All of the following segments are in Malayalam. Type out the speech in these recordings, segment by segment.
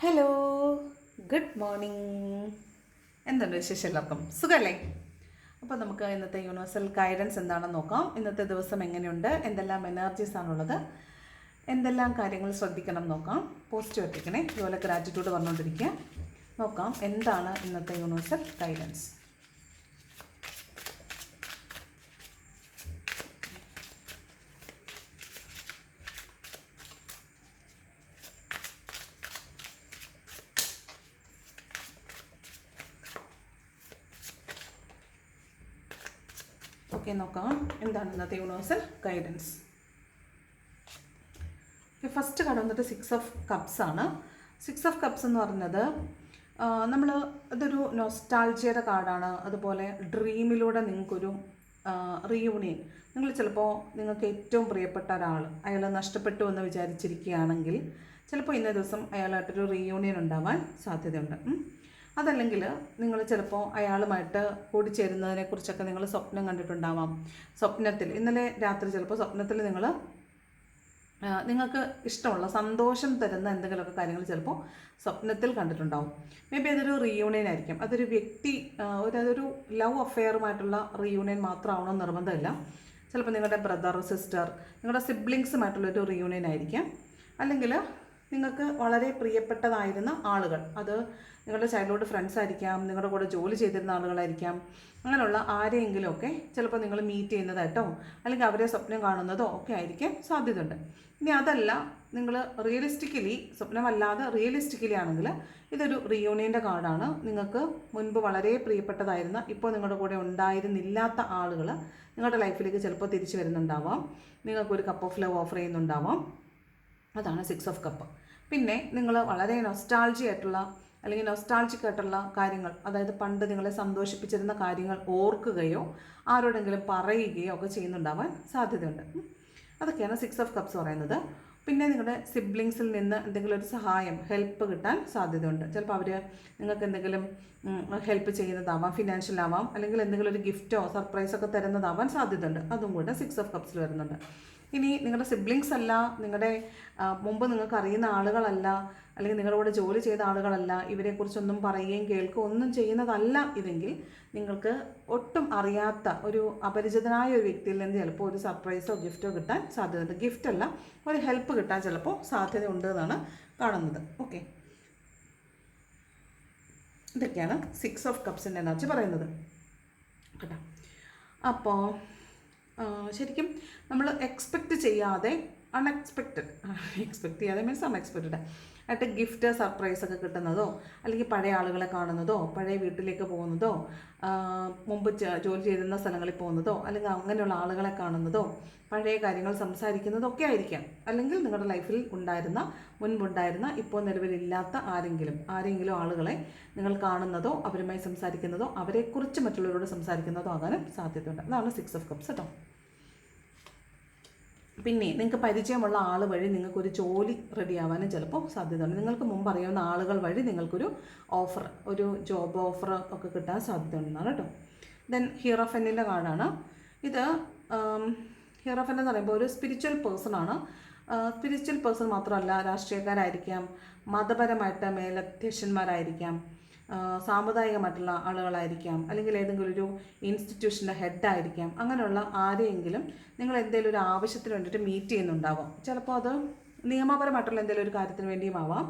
Hello, good morning. എന്തുണ്ട് വിശേഷം? എല്ലാവർക്കും സുഖമല്ലേ? അപ്പോൾ നമുക്ക് ഇന്നത്തെ യൂണിവേഴ്സൽ ഗൈഡൻസ് എന്താണെന്ന് നോക്കാം. ഇന്നത്തെ ദിവസം എങ്ങനെയുണ്ട്, എന്തെല്ലാം എനർജീസ് ആണുള്ളത്, എന്തെല്ലാം കാര്യങ്ങൾ ശ്രദ്ധിക്കണം നോക്കാം. പോസിറ്റീവ് എത്തിക്കണേ, ഇതുപോലെ ഗ്രാറ്റിറ്റ്യൂഡ് പറഞ്ഞുകൊണ്ടിരിക്കുക. നോക്കാം എന്താണ് ഇന്നത്തെ യൂണിവേഴ്സൽ ഗൈഡൻസ്. ഓക്കെ, നോക്കാം എന്താണ് ഇന്നത്തെ യൂണിവേഴ്സൽ ഗൈഡൻസ്. ഫസ്റ്റ് കാർഡ് വന്നിട്ട് 6 ഓഫ് കപ്സ് ആണ്. 6 ഓഫ് കപ്സ് എന്ന് പറഞ്ഞത് നമ്മൾ ഇതൊരു നൊസ്റ്റാൾജിയയുടെ കാർഡാണ്. അതുപോലെ ഡ്രീമിലൂടെ നിങ്ങൾക്കൊരു റീയൂണിയൻ, നിങ്ങൾ ചിലപ്പോൾ നിങ്ങൾക്ക് ഏറ്റവും പ്രിയപ്പെട്ട ഒരാൾ അയാൾ നഷ്ടപ്പെട്ടു എന്ന് വിചാരിച്ചിരിക്കുകയാണെങ്കിൽ ചിലപ്പോൾ ഇന്നേ ദിവസം അയാളായിട്ടൊരു റീയൂണിയൻ ഉണ്ടാവാൻ സാധ്യതയുണ്ട്. അതല്ലെങ്കിൽ നിങ്ങൾ ചിലപ്പോൾ അയാളുമായിട്ട് കൂടിച്ചേരുന്നതിനെക്കുറിച്ചൊക്കെ നിങ്ങൾ സ്വപ്നം കണ്ടിട്ടുണ്ടാവാം. സ്വപ്നത്തിൽ ഇന്നലെ രാത്രി ചിലപ്പോൾ സ്വപ്നത്തിൽ നിങ്ങൾക്ക് ഇഷ്ടമുള്ള സന്തോഷം തരുന്ന എന്തെങ്കിലുമൊക്കെ കാര്യങ്ങൾ ചിലപ്പോൾ സ്വപ്നത്തിൽ കണ്ടിട്ടുണ്ടാവും. മേ ബി അതൊരു റീയൂണിയൻ ആയിരിക്കും. അതൊരു വ്യക്തി അതൊരു ലവ് അഫെയറുമായിട്ടുള്ള റീയൂണിയൻ മാത്രമാവണമെന്ന് നിർബന്ധമില്ല. ചിലപ്പോൾ നിങ്ങളുടെ ബ്രദർ, സിസ്റ്റർ, നിങ്ങളുടെ സിബ്ലിങ്സുമായിട്ടുള്ളൊരു റീയൂണിയൻ ആയിരിക്കാം. അല്ലെങ്കിൽ നിങ്ങൾക്ക് വളരെ പ്രിയപ്പെട്ടതായിരുന്ന ആളുകൾ, അത് നിങ്ങളുടെ ചൈൽഡ്ഹുഡ് ഫ്രണ്ട്സ് ആയിരിക്കാം, നിങ്ങളുടെ കൂടെ ജോലി ചെയ്തിരുന്ന ആളുകളായിരിക്കാം. അങ്ങനെയുള്ള ആരെയെങ്കിലുമൊക്കെ ചിലപ്പോൾ നിങ്ങൾ മീറ്റ് ചെയ്യുന്നതായിട്ടോ അല്ലെങ്കിൽ അവരെ സ്വപ്നം കാണുന്നതോ ഒക്കെ ആയിരിക്കാൻ സാധ്യതയുണ്ട്. ഇനി അതല്ല, നിങ്ങൾ റിയലിസ്റ്റിക്കലി, സ്വപ്നമല്ലാതെ റിയലിസ്റ്റിക്കലി ആണെങ്കിൽ ഇതൊരു റീയൂണിയൻ്റെ കാർഡാണ്. നിങ്ങൾക്ക് മുൻപ് വളരെ പ്രിയപ്പെട്ടതായിരുന്ന, ഇപ്പോൾ നിങ്ങളുടെ കൂടെ ഉണ്ടായിരുന്നില്ലാത്ത ആളുകൾ നിങ്ങളുടെ ലൈഫിലേക്ക് ചിലപ്പോൾ തിരിച്ചു വരുന്നുണ്ടാവാം. നിങ്ങൾക്കൊരു കപ്പ് ഓഫ് ലവ് ഓഫർ ചെയ്യുന്നുണ്ടാവാം. അതാണ് 6 ഓഫ് കപ്പ്. പിന്നെ നിങ്ങൾ വളരെ നൊസ്റ്റാൾജി ആയിട്ടുള്ള അല്ലെങ്കിൽ നൊസ്റ്റാൾജിക് ആയിട്ടുള്ള കാര്യങ്ങൾ, അതായത് പണ്ട് നിങ്ങളെ സന്തോഷിപ്പിച്ചിരുന്ന കാര്യങ്ങൾ ഓർക്കുകയോ ആരോടെങ്കിലും പറയുകയോ ഒക്കെ ചെയ്യുന്നുണ്ടാവാൻ സാധ്യതയുണ്ട്. അതൊക്കെയാണ് 6 ഓഫ് കപ്സ് പറയുന്നത്. പിന്നെ നിങ്ങളുടെ സിബ്ലിങ്സിൽ നിന്ന് എന്തെങ്കിലും ഒരു സഹായം, ഹെൽപ്പ് കിട്ടാൻ സാധ്യതയുണ്ട്. ചിലപ്പോൾ അവർ നിങ്ങൾക്ക് എന്തെങ്കിലും ഹെൽപ്പ് ചെയ്യുന്നതാവാം, ഫിനാൻഷ്യലാവാം, അല്ലെങ്കിൽ എന്തെങ്കിലും ഒരു ഗിഫ്റ്റോ സർപ്രൈസൊക്കെ തരുന്നതാവാൻ സാധ്യതയുണ്ട്. അതും കൂടെ 6 ഓഫ് കപ്സിൽ വരുന്നുണ്ട്. ഇനി നിങ്ങളുടെ സിബ്ലിങ്സ് അല്ല, നിങ്ങളുടെ മുമ്പ് നിങ്ങൾക്ക് അറിയുന്ന ആളുകളല്ല, അല്ലെങ്കിൽ നിങ്ങളുടെ കൂടെ ജോലി ചെയ്ത ആളുകളല്ല, ഇവരെക്കുറിച്ചൊന്നും പറയുകയും കേൾക്കുകയും ഒന്നും ചെയ്യുന്നതല്ല ഇതെങ്കിൽ നിങ്ങൾക്ക് ഒട്ടും അറിയാത്ത ഒരു അപരിചിതനായ ഒരു വ്യക്തിയിൽ നിന്ന് ചിലപ്പോൾ ഒരു സർപ്രൈസോ ഗിഫ്റ്റോ കിട്ടാൻ സാധ്യതയുണ്ട്. ഗിഫ്റ്റല്ല, ഒരു ഹെൽപ്പ് കിട്ടാൻ ചിലപ്പോൾ സാധ്യതയുണ്ട് എന്നാണ് കാണുന്നത്. ഓക്കെ, ഇതൊക്കെയാണ് 6 ഓഫ് കപ്സിൻ്റെ എനർജി പറയുന്നത് കേട്ടോ. അപ്പോൾ ശരിക്കും നമ്മൾ എക്സ്പെക്റ്റ് ചെയ്യാതെ, എക്സ്പെക്റ്റ് ചെയ്യാതെ മീൻസ് അൺഎക്സ്പെക്റ്റഡ് ആയിട്ട് ഗിഫ്റ്റ്, സർപ്രൈസൊക്കെ കിട്ടുന്നതോ, അല്ലെങ്കിൽ പഴയ ആളുകളെ കാണുന്നതോ, പഴയ വീട്ടിലേക്ക് പോകുന്നതോ, മുമ്പ് ജോലി ചെയ്തിരുന്ന സ്ഥലങ്ങളിൽ പോകുന്നതോ, അല്ലെങ്കിൽ അങ്ങനെയുള്ള ആളുകളെ കാണുന്നതോ, പഴയ കാര്യങ്ങൾ സംസാരിക്കുന്നതോ ഒക്കെ ആയിരിക്കാം. അല്ലെങ്കിൽ നിങ്ങളുടെ ലൈഫിൽ മുൻപുണ്ടായിരുന്ന ഇപ്പോൾ നിലവിലില്ലാത്ത ആരെങ്കിലും ആളുകളെ നിങ്ങൾ കാണുന്നതോ അവരുമായി സംസാരിക്കുന്നതോ അവരെക്കുറിച്ച് മറ്റുള്ളവരോട് സംസാരിക്കുന്നതോ ആകാനും സാധ്യതയുണ്ട്. അതാണ് 6 ഓഫ് കപ്സ് കേട്ടോ. പിന്നെ നിങ്ങൾക്ക് പരിചയമുള്ള ആൾ വഴി നിങ്ങൾക്കൊരു ജോലി റെഡിയാവാനും ചിലപ്പോൾ സാധ്യതയുണ്ട്. നിങ്ങൾക്ക് മുമ്പ് അറിയാവുന്ന ആളുകൾ വഴി നിങ്ങൾക്കൊരു ഓഫർ, ഒരു ജോബ് ഓഫർ ഒക്കെ കിട്ടാൻ സാധ്യതയുണ്ടെന്നാണ് കേട്ടോ. ദെൻ ഹീറോഫെന്നിൻ്റെ കാർഡാണ് ഇത്. ഹീറോഫെൻ എന്ന് പറയുമ്പോൾ ഒരു സ്പിരിച്വൽ പേഴ്സണാണ്. സ്പിരിച്വൽ പേഴ്സൺ മാത്രമല്ല, രാഷ്ട്രീയക്കാരായിരിക്കാം, മതപരമായിട്ട് മേലധ്യക്ഷന്മാരായിരിക്കാം, സാമുദായികമായിട്ടുള്ള ആളുകളായിരിക്കാം, അല്ലെങ്കിൽ ഏതെങ്കിലും ഒരു ഇൻസ്റ്റിറ്റ്യൂഷൻ്റെ ഹെഡായിരിക്കാം. അങ്ങനെയുള്ള ആരെയെങ്കിലും നിങ്ങൾ എന്തെങ്കിലും ഒരു ആവശ്യത്തിന് വേണ്ടിയിട്ട് മീറ്റ് ചെയ്യുന്നുണ്ടാവാം. ചിലപ്പോൾ അത് നിയമപരമായിട്ടുള്ള എന്തെങ്കിലും ഒരു കാര്യത്തിന് വേണ്ടിയും ആവാം.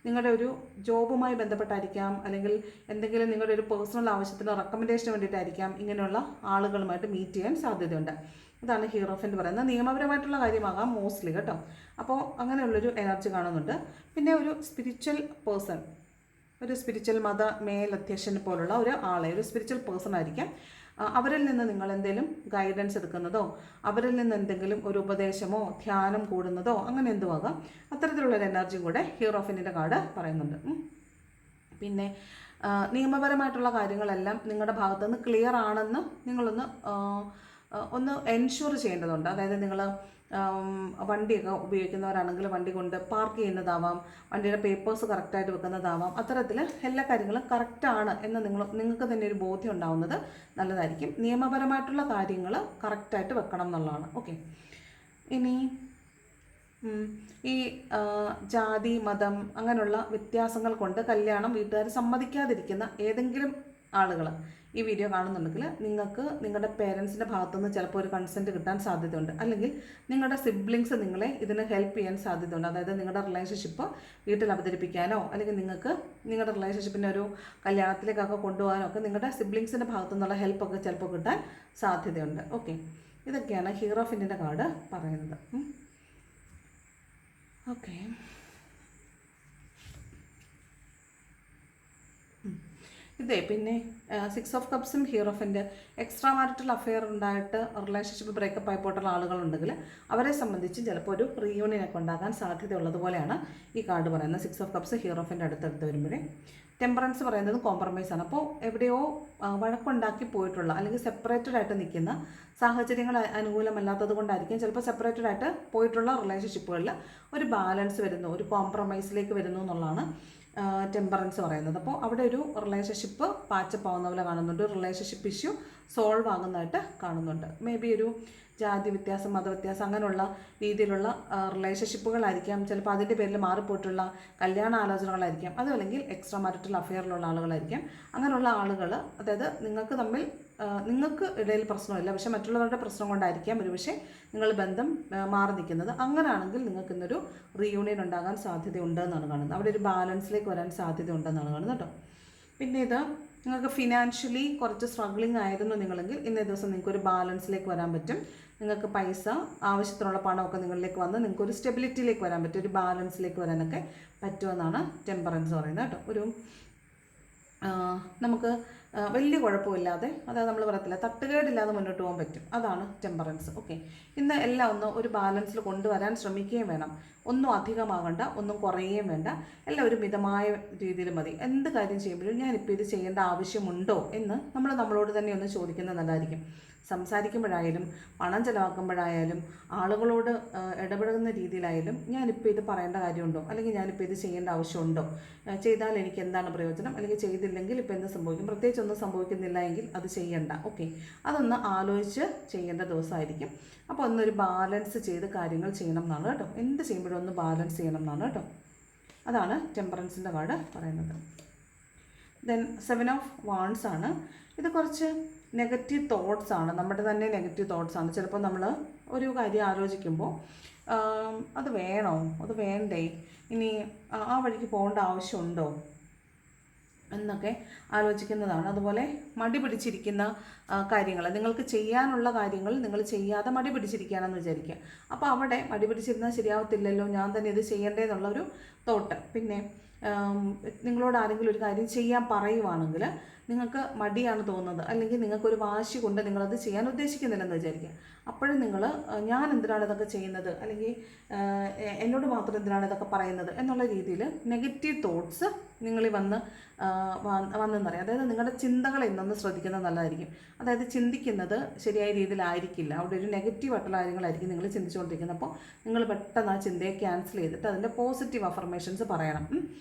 നിങ്ങളുടെ ഒരു ജോബുമായി ബന്ധപ്പെട്ടായിരിക്കാം, അല്ലെങ്കിൽ എന്തെങ്കിലും നിങ്ങളുടെ ഒരു പേഴ്സണൽ ആവശ്യത്തിന് റെക്കമെൻഡേഷന് വേണ്ടിയിട്ടായിരിക്കാം ഇങ്ങനെയുള്ള ആളുകളുമായിട്ട് മീറ്റ് ചെയ്യാൻ സാധ്യതയുണ്ട്. ഇതാണ് ഹീറോഫെൻ്റ് പറയുന്നത്. നിയമപരമായിട്ടുള്ള കാര്യമാകാം മോസ്റ്റ്ലി കേട്ടോ. അപ്പോൾ അങ്ങനെയുള്ളൊരു എനർജി കാണുന്നുണ്ട്. പിന്നെ ഒരു സ്പിരിച്വൽ പേഴ്സൺ, ഒരു സ്പിരിച്വൽ മേലധ്യക്ഷൻ പോലുള്ള ഒരു ആളെ, ഒരു സ്പിരിച്വൽ പേഴ്സൺ ആയിരിക്കാം. അവരിൽ നിന്ന് നിങ്ങൾ എന്തെങ്കിലും ഗൈഡൻസ് എടുക്കുന്നതോ, അവരിൽ നിന്ന് എന്തെങ്കിലും ഒരു ഉപദേശമോ ധ്യാനം കൂടുന്നതോ അങ്ങനെ എന്തുവാകാം. അത്തരത്തിലുള്ളൊരു എനർജി കൂടെ ഹീറോഫെന്നിൻ്റെ കാർഡ് പറയുന്നുണ്ട്. പിന്നെ നിയമപരമായിട്ടുള്ള കാര്യങ്ങളെല്ലാം നിങ്ങളുടെ ഭാഗത്തുനിന്ന് ക്ലിയർ ആണെന്ന് നിങ്ങളൊന്ന് എൻഷുർ ചെയ്യേണ്ടതുണ്ട്. അതായത് നിങ്ങൾ വണ്ടിയൊക്കെ ഉപയോഗിക്കുന്നവരാണെങ്കിൽ വണ്ടി കൊണ്ട് പാർക്ക് ചെയ്യുന്നതാവാം, വണ്ടിയുടെ പേപ്പേഴ്സ് കറക്റ്റായിട്ട് വെക്കുന്നതാവാം. അത്തരത്തിൽ എല്ലാ കാര്യങ്ങളും കറക്റ്റാണ് എന്ന് നിങ്ങൾക്ക് തന്നെ ഒരു ബോധ്യം ഉണ്ടാവുന്നത് നല്ലതായിരിക്കും. നിയമപരമായിട്ടുള്ള കാര്യങ്ങൾ കറക്റ്റായിട്ട് വെക്കണം എന്നുള്ളതാണ്. ഓക്കെ, ഇനി ഈ ജാതി മതം അങ്ങനെയുള്ള വ്യത്യാസങ്ങൾ കൊണ്ട് കല്യാണം വീട്ടുകാർ സമ്മതിക്കാതിരിക്കുന്ന ഏതെങ്കിലും ആളുകൾ ഈ വീഡിയോ കാണുന്നുണ്ടെങ്കിൽ നിങ്ങൾക്ക് നിങ്ങളുടെ പേരൻസിൻ്റെ ഭാഗത്തുനിന്ന് ചിലപ്പോൾ ഒരു കൺസെൻറ്റ് കിട്ടാൻ സാധ്യതയുണ്ട്, അല്ലെങ്കിൽ നിങ്ങളുടെ സിബ്ലിങ്സ് നിങ്ങളെ ഇതിന് ഹെൽപ്പ് ചെയ്യാൻ സാധ്യതയുണ്ട്. അതായത് നിങ്ങളുടെ റിലേഷൻഷിപ്പ് വീട്ടിൽ അവതരിപ്പിക്കാനോ അല്ലെങ്കിൽ നിങ്ങൾക്ക് നിങ്ങളുടെ റിലേഷൻഷിപ്പിനെ ഒരു കല്യാണത്തിലേക്കൊക്കെ കൊണ്ടുപോകാനോ ഒക്കെ നിങ്ങളുടെ സിബ്ലിങ്സിൻ്റെ ഭാഗത്തു നിന്നുള്ള ഹെൽപ്പൊക്കെ ചിലപ്പോൾ കിട്ടാൻ സാധ്യതയുണ്ട്. ഓക്കെ, ഇതൊക്കെയാണ് ഹീറോഫിൻ്റെ കാർഡ് പറയുന്നത്. ഓക്കെ, ഇതേ പിന്നെ 6 ഓഫ് കപ്സും ഹീറോഫിൻ്റെ എക്സ്ട്രാ മാരിറ്റൽ അഫെയർ ഉണ്ടായിട്ട് റിലേഷൻഷിപ്പ് ബ്രേക്കപ്പ് ആയി പോയിട്ടുള്ള ആളുകളുണ്ടെങ്കിൽ അവരെ സംബന്ധിച്ച് ചിലപ്പോൾ ഒരു റീയൂണിയനൊക്കെ ഉണ്ടാകാൻ സാധ്യതയുള്ളതുപോലെയാണ് ഈ കാർഡ് പറയുന്നത്. 6 ഓഫ് കപ്സ് ഹീറോഫിൻ്റെ അടുത്തടുത്ത് വരുമ്പോഴേ ടെമ്പറൻസ് പറയുന്നത് കോംപ്രമൈസാണ്. അപ്പോൾ എവിടെയോ വഴക്കുണ്ടാക്കി പോയിട്ടുള്ള അല്ലെങ്കിൽ സെപ്പറേറ്റഡ് ആയിട്ട് നിൽക്കുന്ന സാഹചര്യങ്ങൾ അനുകൂലമല്ലാത്തത് കൊണ്ടായിരിക്കും ചിലപ്പോൾ സെപ്പറേറ്റഡ് ആയിട്ട് പോയിട്ടുള്ള റിലേഷൻഷിപ്പുകളിൽ ഒരു ബാലൻസ് വരുന്നു, ഒരു കോംപ്രമൈസിലേക്ക് വരുന്നു എന്നുള്ളതാണ് ടെമ്പറൻസ് പറയുന്നത്. അപ്പോൾ അവിടെ ഒരു റിലേഷൻഷിപ്പ് പാച്ചപ്പ് ആവുന്ന പോലെ കാണുന്നുണ്ട്, റിലേഷൻഷിപ്പ് ഇഷ്യൂ സോൾവ് ആകുന്നതായിട്ട് കാണുന്നുണ്ട്. മേ ബി ഒരു ജാതി വ്യത്യാസം, മതവ്യത്യാസം അങ്ങനെയുള്ള രീതിയിലുള്ള റിലേഷൻഷിപ്പുകളായിരിക്കാം, ചിലപ്പോൾ അതിൻ്റെ പേരിൽ മാറിപ്പോയിട്ടുള്ള കല്യാണ ആലോചനകളായിരിക്കാം, അതുമല്ലെങ്കിൽ എക്സ്ട്രാ മാരിറ്റൽ അഫെയറിലുള്ള ആളുകളായിരിക്കാം. അങ്ങനെയുള്ള ആളുകൾ, അതായത് നിങ്ങൾക്ക് ഇടയിൽ പ്രശ്നമില്ല, പക്ഷേ മറ്റുള്ളവരുടെ പ്രശ്നം കൊണ്ടായിരിക്കാം ഒരുപക്ഷെ നിങ്ങൾ ബന്ധം മാറി നിൽക്കുന്നത്. അങ്ങനെയാണെങ്കിൽ നിങ്ങൾക്ക് ഇന്നൊരു റീയൂണിയൻ ഉണ്ടാകാൻ സാധ്യതയുണ്ട് എന്നാണ് കാണുന്നത്. അവിടെ ഒരു ബാലൻസിലേക്ക് വരാൻ സാധ്യതയുണ്ടെന്നാണ് കാണുന്നത് കേട്ടോ. പിന്നെ ഇത് നിങ്ങൾക്ക് ഫിനാൻഷ്യലി കുറച്ച് സ്ട്രഗ്ലിംഗ് ആയിരുന്നു നിങ്ങളെങ്കിൽ ഇന്നേ ദിവസം നിങ്ങൾക്കൊരു ബാലൻസിലേക്ക് വരാൻ പറ്റും. നിങ്ങൾക്ക് പൈസ ആവശ്യത്തിനുള്ള പണമൊക്കെ നിങ്ങളിലേക്ക് വന്ന് നിങ്ങൾക്കൊരു സ്റ്റെബിലിറ്റിയിലേക്ക് വരാൻ പറ്റും, ഒരു ബാലൻസിലേക്ക് വരാനൊക്കെ പറ്റുമെന്നാണ് ടെമ്പറൻസ് പറയുന്നത് കേട്ടോ. ഒരു നമുക്ക് വലിയ കുഴപ്പമില്ലാതെ, അതായത് നമ്മൾ പറയത്തില്ല തട്ടുകേടില്ലാതെ മുന്നോട്ട് പോകാൻ പറ്റും, അതാണ് ടെമ്പറൻസ്. ഓക്കെ, ഇന്ന് എല്ലാം ഒന്ന് ഒരു ബാലൻസിൽ കൊണ്ടുവരാൻ ശ്രമിക്കുകയും വേണം. ഒന്നും അധികമാകണ്ട, ഒന്നും കുറയുകയും വേണ്ട, എല്ലാം ഒരു മിതമായ രീതിയിൽ മതി. എന്ത് കാര്യം ചെയ്യുമ്പോഴും ഞാനിപ്പോൾ ഇത് ചെയ്യേണ്ട ആവശ്യമുണ്ടോ എന്ന് നമ്മളോട് തന്നെ ഒന്ന് ചോദിക്കുന്നത് നല്ലതായിരിക്കും. സംസാരിക്കുമ്പോഴായാലും പണം ചിലവാക്കുമ്പോഴായാലും ആളുകളോട് ഇടപെടുന്ന രീതിയിലായാലും ഞാനിപ്പോൾ ഇത് പറയേണ്ട കാര്യമുണ്ടോ, അല്ലെങ്കിൽ ഞാനിപ്പോൾ ഇത് ചെയ്യേണ്ട ആവശ്യമുണ്ടോ, ചെയ്താൽ എനിക്ക് എന്താണ് പ്രയോജനം, അല്ലെങ്കിൽ ചെയ്തില്ലെങ്കിൽ ഇപ്പോൾ എന്ത് സംഭവിക്കും, പ്രത്യേകിച്ച് ഒന്നും സംഭവിക്കുന്നില്ല എങ്കിൽ അത് ചെയ്യണ്ട. ഓക്കെ, അതൊന്ന് ആലോചിച്ച് ചെയ്യേണ്ട ദിവസമായിരിക്കും. അപ്പോൾ ഒന്നൊരു ബാലൻസ് ചെയ്ത് കാര്യങ്ങൾ ചെയ്യണം എന്നാണ് കേട്ടോ. എന്ത് ചെയ്യുമ്പോഴും ഒന്ന് ബാലൻസ് ചെയ്യണം എന്നാണ് കേട്ടോ. അതാണ് ടെമ്പറൻസിൻ്റെ കാർഡ് പറയുന്നത്. ദെൻ 7 ഓഫ് വാൺസ് ആണ്. ഇത് കുറച്ച് നെഗറ്റീവ് തോട്ട്സ് ആണ്, നമ്മുടെ തന്നെ നെഗറ്റീവ് തോട്ട്സ് ആണ്. ചിലപ്പോൾ നമ്മൾ ഒരു കാര്യം ആലോചിക്കുമ്പോൾ അത് വേണോ, അത് വേണ്ടേ, ഇനി ആ വഴിക്ക് പോകേണ്ട ആവശ്യമുണ്ടോ എന്നൊക്കെ ആലോചിക്കുന്നതാണ്. അതുപോലെ മടി പിടിച്ചിരിക്കുന്ന കാര്യങ്ങൾ, നിങ്ങൾക്ക് ചെയ്യാനുള്ള കാര്യങ്ങൾ നിങ്ങൾ ചെയ്യാതെ മടി പിടിച്ചിരിക്കുകയാണെന്ന് വിചാരിക്കുക. അപ്പോൾ അവിടെ മടി പിടിച്ചിരുന്നാൽ ശരിയാവത്തില്ലല്ലോ, ഞാൻ തന്നെ ഇത് ചെയ്യേണ്ടതെന്നുള്ളൊരു തോട്ട്. പിന്നെ നിങ്ങളോട് ആരെങ്കിലും ഒരു കാര്യം ചെയ്യാൻ പറയുവാണെങ്കിൽ നിങ്ങൾക്ക് മടിയാണ് തോന്നുന്നത്, അല്ലെങ്കിൽ നിങ്ങൾക്കൊരു വാശി കൊണ്ട് നിങ്ങളത് ചെയ്യാൻ ഉദ്ദേശിക്കുന്നില്ലെന്ന് വിചാരിക്കുക. അപ്പോഴും നിങ്ങൾ ഞാൻ എന്തിനാണ് ഇതൊക്കെ ചെയ്യുന്നത്, അല്ലെങ്കിൽ എന്നോട് മാത്രം എന്തിനാണ് ഇതൊക്കെ പറയുന്നത് എന്നുള്ള രീതിയിൽ നെഗറ്റീവ് തോട്ട്സ് നിങ്ങളിൽ വന്നെന്ന് പറയാം. അതായത് നിങ്ങളുടെ ചിന്തകളെ ഇന്നൊന്ന് ശ്രദ്ധിക്കുന്നത് നല്ലതായിരിക്കും. അതായത് ചിന്തിക്കുന്നത് ശരിയായ രീതിയിലായിരിക്കില്ല, അവിടെ ഒരു നെഗറ്റീവായിട്ടുള്ള കാര്യങ്ങളായിരിക്കും നിങ്ങൾ ചിന്തിച്ചുകൊണ്ടിരിക്കുന്നത്. അപ്പോൾ നിങ്ങൾ പെട്ടെന്ന് ആ ചിന്തയെ ക്യാൻസൽ ചെയ്തിട്ട് അതിൻ്റെ പോസിറ്റീവ് അഫർമേഷൻസ് പറയണം.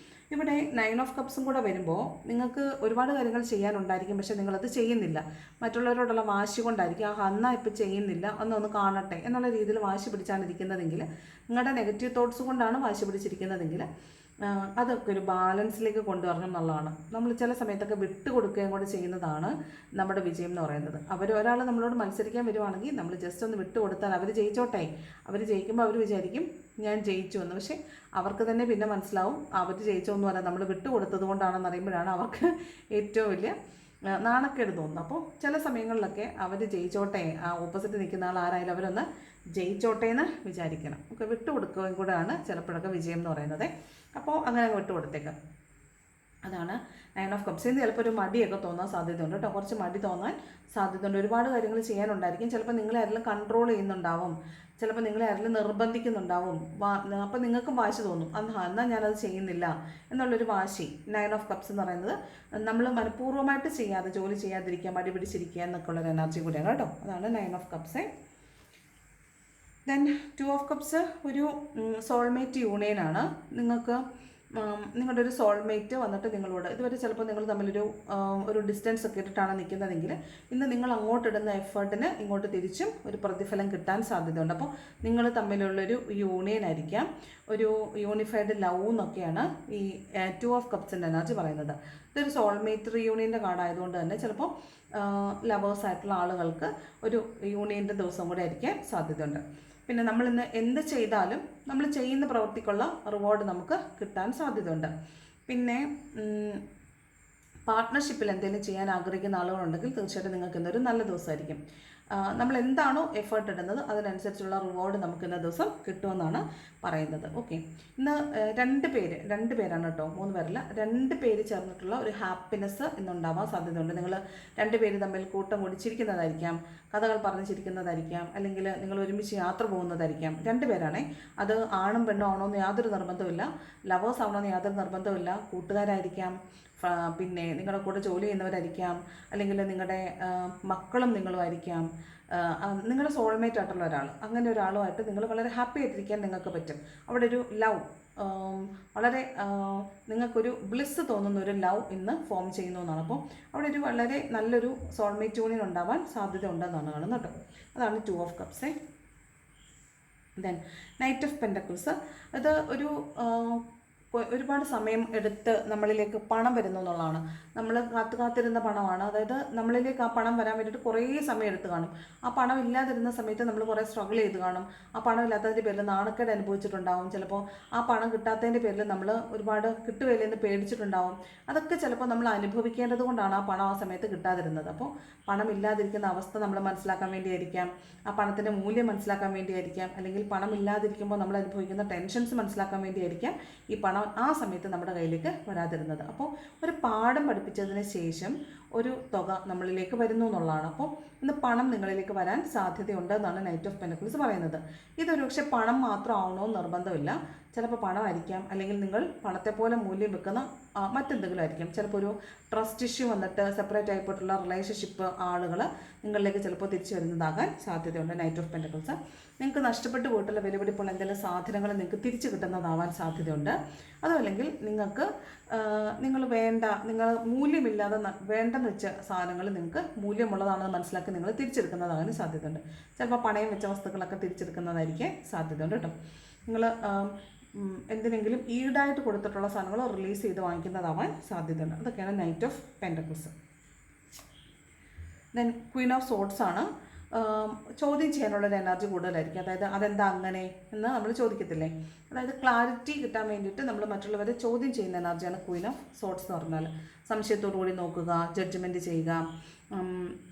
ഇവിടെ 9 ഓഫ് കപ്സും കൂടെ വരുമ്പോൾ നിങ്ങൾക്ക് ഒരുപാട് കാര്യങ്ങൾ ചെയ്യാനുണ്ടായിരിക്കും, പക്ഷേ നിങ്ങളത് ചെയ്യുന്നില്ല. മറ്റുള്ളവരോടുള്ള വാശി കൊണ്ടായിരിക്കും, എന്നാ ഇപ്പോൾ ചെയ്യുന്നില്ല, ഒന്ന് കാണട്ടെ എന്നുള്ള രീതിയിൽ വാശി പിടിച്ചാണ് ഇരിക്കുന്നതെങ്കിൽ, നിങ്ങളുടെ നെഗറ്റീവ് തോട്ട്സ് കൊണ്ടാണ് വാശി പിടിച്ചിരിക്കുന്നതെങ്കിൽ അതൊക്കെ ഒരു ബാലൻസിലേക്ക് കൊണ്ടുവരണം എന്നുള്ളതാണ്. നമ്മൾ ചില സമയത്തൊക്കെ വിട്ടുകൊടുക്കുകയും കൂടെ ചെയ്യുന്നതാണ് നമ്മുടെ വിജയം എന്ന് പറയുന്നത്. ഒരാൾ നമ്മളോട് മത്സരിക്കാൻ വരുവാണെങ്കിൽ നമ്മൾ ജസ്റ്റ് ഒന്ന് വിട്ടുകൊടുത്താൽ അവർ ജയിച്ചോട്ടെ, അവർ ജയിക്കുമ്പോൾ അവർ വിചാരിക്കും ഞാൻ ജയിച്ചു എന്ന്. പക്ഷേ അവർക്ക് തന്നെ പിന്നെ മനസ്സിലാവും അവർ ജയിച്ചോന്ന് പറയാൻ നമ്മൾ വിട്ടുകൊടുത്തത് കൊണ്ടാണെന്ന് അറിയുമ്പോഴാണ് അവർക്ക് ഏറ്റവും വലിയ നാണക്കേട് തോന്നുന്നു. അപ്പോൾ ചില സമയങ്ങളിലൊക്കെ അവർ ജയിച്ചോട്ടെ, ആ ഓപ്പോസിറ്റ് നിൽക്കുന്ന ആൾ ആരായാലും അവരൊന്ന് ജയിച്ചോട്ടെ എന്ന് വിചാരിക്കണം. ഒക്കെ വിട്ടുകൊടുക്കുകയും കൂടെയാണ് ചിലപ്പോഴൊക്കെ വിജയം എന്ന് പറയുന്നത്. അപ്പോൾ അങ്ങനെ വിട്ടുകൊടുത്തേക്കാം. അതാണ് 9 ഓഫ് കപ്സ്. ഇന്ന് ചിലപ്പോൾ ഒരു മടിയൊക്കെ തോന്നാൻ സാധ്യതയുണ്ട് കേട്ടോ, കുറച്ച് മടി തോന്നാൻ സാധ്യതയുണ്ട്. ഒരുപാട് കാര്യങ്ങൾ ചെയ്യാനുണ്ടായിരിക്കും. ചിലപ്പോൾ നിങ്ങളെ ആരെങ്കിലും കൺട്രോൾ ചെയ്യുന്നുണ്ടാവും, ചിലപ്പോൾ നിങ്ങളെ ആരെങ്കിലും നിർബന്ധിക്കുന്നുണ്ടാവും. അപ്പോൾ നിങ്ങൾക്കും വാശി തോന്നും, എന്നാൽ ഞാനത് ചെയ്യുന്നില്ല എന്നുള്ളൊരു വാശി. 9 ഓഫ് കപ്സ് എന്ന് പറയുന്നത് നമ്മൾ മനഃപൂർവ്വമായിട്ട് ചെയ്യാതെ, ജോലി ചെയ്യാതിരിക്കുക, മടി പിടിച്ചിരിക്കുക എന്നൊക്കെ ഉള്ളൊരു എനർജി കൂടിയാണ് കേട്ടോ. അതാണ് 9 of cups. Then 2 of cups ഒരു സോൾമേറ്റ് യൂണിയനാണ്. നിങ്ങൾക്ക് നിങ്ങളുടെ ഒരു സോൾമേറ്റ് വന്നിട്ട് നിങ്ങളോട് ഇതുവരെ ചിലപ്പോൾ നിങ്ങൾ തമ്മിലൊരു ഒരു ഡിസ്റ്റൻസ് ഒക്കെ ഇട്ടിട്ടാണ് നിൽക്കുന്നതെങ്കിൽ ഇന്ന് നിങ്ങൾ അങ്ങോട്ടിടുന്ന എഫേർട്ടിന് ഇങ്ങോട്ട് തിരിച്ചും ഒരു പ്രതിഫലം കിട്ടാൻ സാധ്യതയുണ്ട്. അപ്പോൾ നിങ്ങൾ തമ്മിലുള്ളൊരു യൂണിയൻ ആയിരിക്കാം, ഒരു യൂണിഫൈഡ് ലവ് എന്നൊക്കെയാണ് ഈ 2 ഓഫ് കപ്സിൻ്റെ എനർജി പറയുന്നത്. ഇതൊരു സോൾമേറ്റ് റീയൂണിയൻ്റെ കാർഡായതുകൊണ്ട് തന്നെ ചിലപ്പോൾ ലവേഴ്സായിട്ടുള്ള ആളുകൾക്ക് ഒരു യൂണിയൻ്റെ ദിവസം കൂടെ ആയിരിക്കാൻ സാധ്യതയുണ്ട്. പിന്നെ നമ്മളിന്ന് എന്ത് ചെയ്താലും നമ്മൾ ചെയ്യുന്ന പ്രവൃത്തിക്കുള്ള റിവാർഡ് നമുക്ക് കിട്ടാൻ സാധ്യതയുണ്ട്. പിന്നെ പാർട്ട്ണർഷിപ്പിൽ എന്തെങ്കിലും ചെയ്യാൻ ആഗ്രഹിക്കുന്ന ആളുകളുണ്ടെങ്കിൽ തീർച്ചയായിട്ടും നിങ്ങൾക്ക് ഇന്നൊരു നല്ല ദിവസമായിരിക്കും. നമ്മൾ എന്താണോ എഫേർട്ട് ഇടുന്നത് അതിനനുസരിച്ചുള്ള റിവാർഡ് നമുക്ക് ഇന്ന ദിവസം കിട്ടുമെന്നാണ് പറയുന്നത്. ഓക്കെ, ഇന്ന് രണ്ട് പേരാണ് കേട്ടോ, 3 പേരല്ല, 2 പേര് ചേർന്നിട്ടുള്ള ഒരു ഹാപ്പിനെസ് ഇന്നുണ്ടാവാൻ സാധ്യതയുണ്ട്. നിങ്ങൾ 2 പേര് തമ്മിൽ കൂട്ടം കൂടി ചിരിക്കുന്നതായിരിക്കാം, കഥകൾ പറഞ്ഞ് ചിരിക്കുന്നതായിരിക്കാം, അല്ലെങ്കിൽ നിങ്ങൾ ഒരുമിച്ച് യാത്ര പോകുന്നതായിരിക്കാം. 2 പേരാണേ, അത് ആണും പെണ്ണും ആണോന്ന് യാതൊരു നിർബന്ധമില്ല, ലവേഴ്സ് ആവണമെന്ന് യാതൊരു നിർബന്ധമില്ല, കൂട്ടുകാരായിരിക്കാം, പിന്നെ നിങ്ങളുടെ കൂടെ ജോലി ചെയ്യുന്നവരായിരിക്കാം, അല്ലെങ്കിൽ നിങ്ങളുടെ മക്കളും നിങ്ങളുമായിരിക്കാം, നിങ്ങളുടെ സോൾമേറ്റ് ആയിട്ടുള്ള ഒരാൾ, അങ്ങനെ ഒരാളുമായിട്ട് നിങ്ങൾ വളരെ ഹാപ്പി ആയിട്ടിരിക്കാൻ നിങ്ങൾക്ക് പറ്റും. അവിടെ ഒരു ലവ്, വളരെ നിങ്ങൾക്കൊരു ബ്ലിസ് തോന്നുന്ന ഒരു ലവ് ഇന്ന് ഫോം ചെയ്യുന്നു എന്നാണ്. അപ്പോൾ അവിടെ ഒരു വളരെ നല്ലൊരു സോൾമേറ്റ് യൂണിയൻ ഉണ്ടാവാൻ സാധ്യത ഉണ്ടെന്നാണ് കാണുന്നത് കേട്ടോ. അതാണ് 2 of cups. Then knight of pentacles, അത് ഒരുപാട് സമയം എടുത്ത് നമ്മളിലേക്ക് പണം വരുന്നു എന്നുള്ളതാണ്. നമ്മൾ കാത്തിരുന്ന പണമാണ്, അതായത് നമ്മളിലേക്ക് ആ പണം വരാൻ വേണ്ടിയിട്ട് കുറേ സമയം എടുത്ത് കാണും. ആ പണം ഇല്ലാതിരുന്ന സമയത്ത് നമ്മൾ കുറേ സ്ട്രഗിൾ ചെയ്ത് കാണും. ആ പണം ഇല്ലാത്തതിൻ്റെ പേരിൽ നാണക്കേട് അനുഭവിച്ചിട്ടുണ്ടാവും. ചിലപ്പോൾ ആ പണം കിട്ടാത്തതിൻ്റെ പേരിൽ നമ്മൾ ഒരുപാട് കിട്ടുകയില്ലെന്ന് പേടിച്ചിട്ടുണ്ടാവും. അതൊക്കെ ചിലപ്പോൾ നമ്മൾ അനുഭവിക്കേണ്ടത് കൊണ്ടാണ് ആ പണം ആ സമയത്ത് കിട്ടാതിരുന്നത്. അപ്പോൾ പണം ഇല്ലാതിരിക്കുന്ന അവസ്ഥ നമ്മൾ മനസ്സിലാക്കാൻ വേണ്ടിയായിരിക്കാം, ആ പണത്തിൻ്റെ മൂല്യം മനസ്സിലാക്കാൻ വേണ്ടിയായിരിക്കാം, അല്ലെങ്കിൽ പണം ഇല്ലാതിരിക്കുമ്പോൾ നമ്മൾ അനുഭവിക്കുന്ന ടെൻഷൻസ് മനസ്സിലാക്കാൻ വേണ്ടിയായിരിക്കാം ഈ പണം ആ സമയത്ത് നമ്മുടെ കയ്യിലേക്ക് വരാതിരുന്നത്. അപ്പോൾ ഒരു പാഠം പഠിപ്പിച്ചതിന് ശേഷം ഒരു തുക നമ്മളിലേക്ക് വരുന്നു എന്നുള്ളതാണ്. അപ്പോൾ ഇന്ന് പണം നിങ്ങളിലേക്ക് വരാൻ സാധ്യതയുണ്ട് എന്നാണ് നൈറ്റ് ഓഫ് പെൻറ്റക്കിൾസ് പറയുന്നത്. ഇതൊരു പക്ഷേ പണം മാത്രം ആവണമെന്ന് നിർബന്ധമില്ല. ചിലപ്പോൾ പണമായിരിക്കാം, അല്ലെങ്കിൽ നിങ്ങൾ പണത്തെ പോലെ മൂല്യം വെക്കുന്ന മറ്റെന്തെങ്കിലും ആയിരിക്കും. ചിലപ്പോൾ ഒരു ട്രസ്റ്റ് ഇഷ്യൂ വന്നിട്ട് സെപ്പറേറ്റ് ആയിപ്പോയിട്ടുള്ള റിലേഷൻഷിപ്പ് ആളുകൾ നിങ്ങളിലേക്ക് ചിലപ്പോൾ തിരിച്ചു വരുന്നതാകാൻ സാധ്യതയുണ്ട്. നൈറ്റ് ഓഫ് പെൻറ്റക്കിൾസ് നിങ്ങൾക്ക് നഷ്ടപ്പെട്ടു പോയിട്ടുള്ള വിലപിടിപ്പുള്ള എന്തെങ്കിലും സാധനങ്ങൾ നിങ്ങൾക്ക് തിരിച്ചു കിട്ടുന്നതാവാൻ സാധ്യതയുണ്ട്. അതുമല്ലെങ്കിൽ നിങ്ങൾ മൂല്യമില്ലാതെ വേണ്ടെന്ന് വെച്ച സാധനങ്ങൾ നിങ്ങൾക്ക് മൂല്യമുള്ളതാണെന്ന് മനസ്സിലാക്കി നിങ്ങൾ തിരിച്ചെടുക്കുന്നതാകാൻ സാധ്യതയുണ്ട്. ചിലപ്പോൾ പണയം വെച്ച വസ്തുക്കളൊക്കെ തിരിച്ചെടുക്കുന്നതായിരിക്കും സാധ്യതയുണ്ട് കേട്ടോ. നിങ്ങൾ എന്തിനെങ്കിലും ഈടായിട്ട് കൊടുത്തിട്ടുള്ള സാധനങ്ങൾ റിലീസ് ചെയ്ത് വാങ്ങിക്കുന്നതാവാൻ സാധ്യതയുണ്ട്. അതൊക്കെയാണ് knight of pentacles. Then Queen of sorts ആണ്. ചോദ്യം ചെയ്യാനുള്ളൊരു എനർജി കൂടുതലായിരിക്കും. അതായത് അതെന്താ അങ്ങനെ എന്ന് നമ്മൾ ചോദിക്കത്തില്ലേ, അതായത് ക്ലാരിറ്റി കിട്ടാൻ വേണ്ടിയിട്ട് നമ്മൾ മറ്റുള്ളവരെ ചോദ്യം ചെയ്യുന്ന എനർജിയാണ് ക്വീൻ ഓഫ് സോർട്സ് എന്ന് പറഞ്ഞാൽ. സംശയത്തോടു കൂടി നോക്കുക, ജഡ്ജ്മെൻറ്റ് ചെയ്യുക,